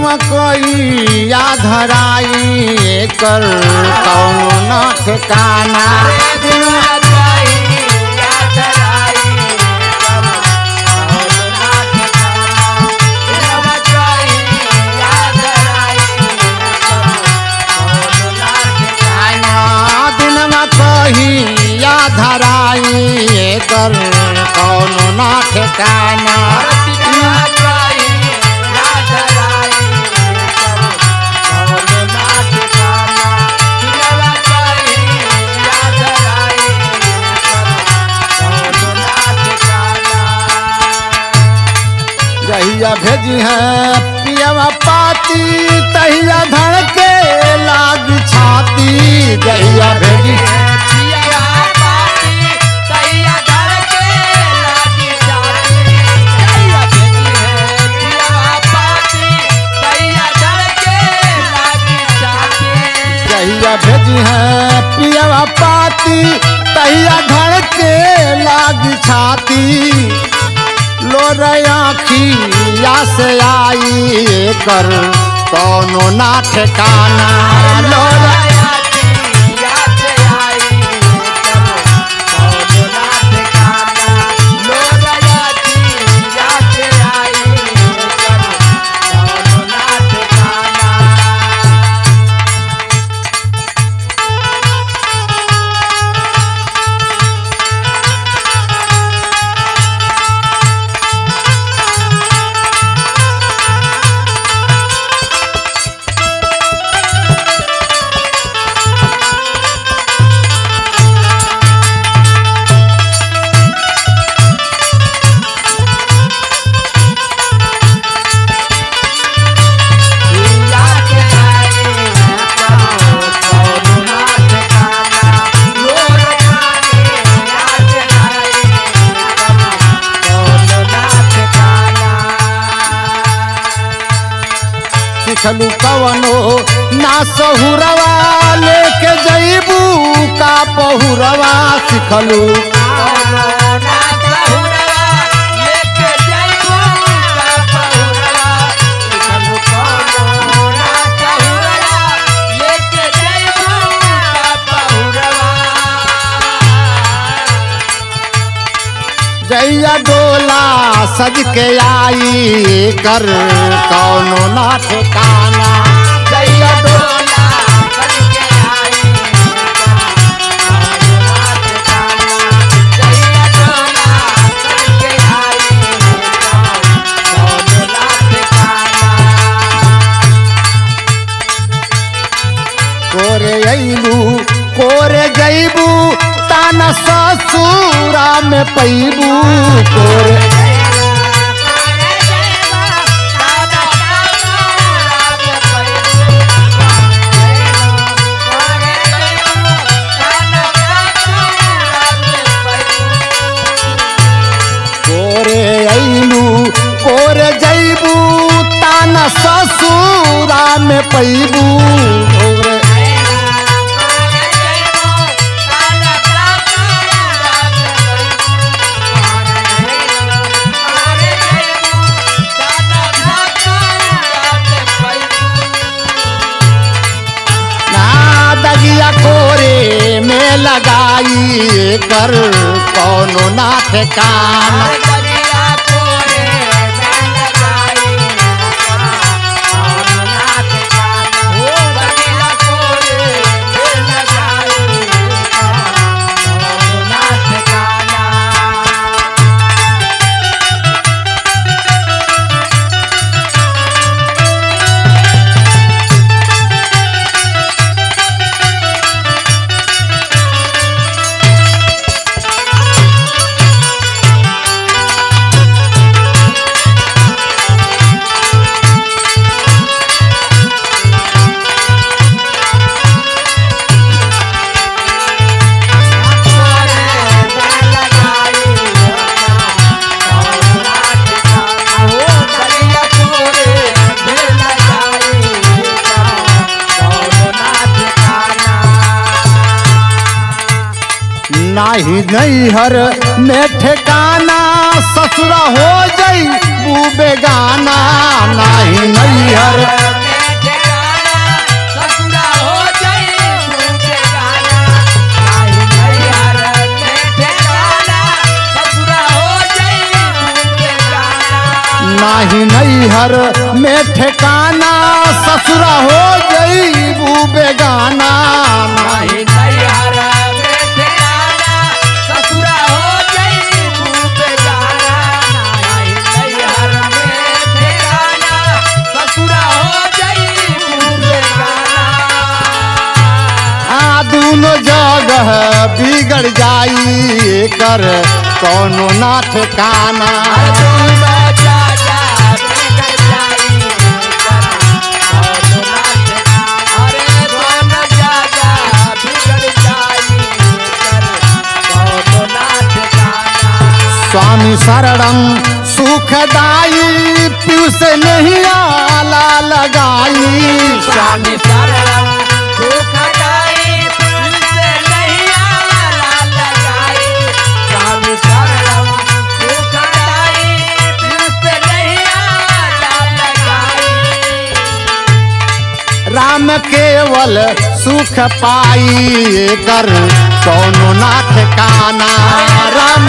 दिनवा कोई या धराई कर कौनो न ठिकाना। या धराई कर कौनो ना ठिकाना। जहिया भेजी है पियवा पाती तहिया धड़के लाग छाती। जहिया भेजी भेजी है पियवा पाती तहिया धड़के लाग छाती। लोर आँखिया से आई कर कौनो ना ठिकाना। लोर सिखलू कवनो ना सहुरवा लेके जईबू का पहुरवा। सिखलू जैया डोला सज के आई कर कौनो ना ठिकाना। जैया डोला सज के आई जैया डोला सज के आई कौनो ना ठिकाना। कोरे अइलू कोरे जईबू ताना ससुरा में पैबू। कोरे अइलू कोरे जईबू ताना ससुरा में पैबू। कोरे में लगाई कर कौनो ना ठिकाना। नाही नैहर में ठिकाना ससुरा हो जाई बू बेगाना। नाही नैहर नाही नैहर में ठिकाना ससुरा हो जईबू बेगाना नाही नैहर में ठिकाना ससुरा हो जईबू बेगाना नाही नैहर में ठिकाना ससुरा हो जईबू बेगाना दोनों जगह बिगड़ जाई कर कौनो ना ठिकाना स्वामी शरणम सुखदाई पीयूष नहीं आला लगाई स्वामी शरणम सुखदाई पीयूष नहीं आला लगाई स्वामी शरणम सुखदाई पीयूष नहीं आला लगाई राम केवल सुख पाई कर कौनो ना ठिकाना राम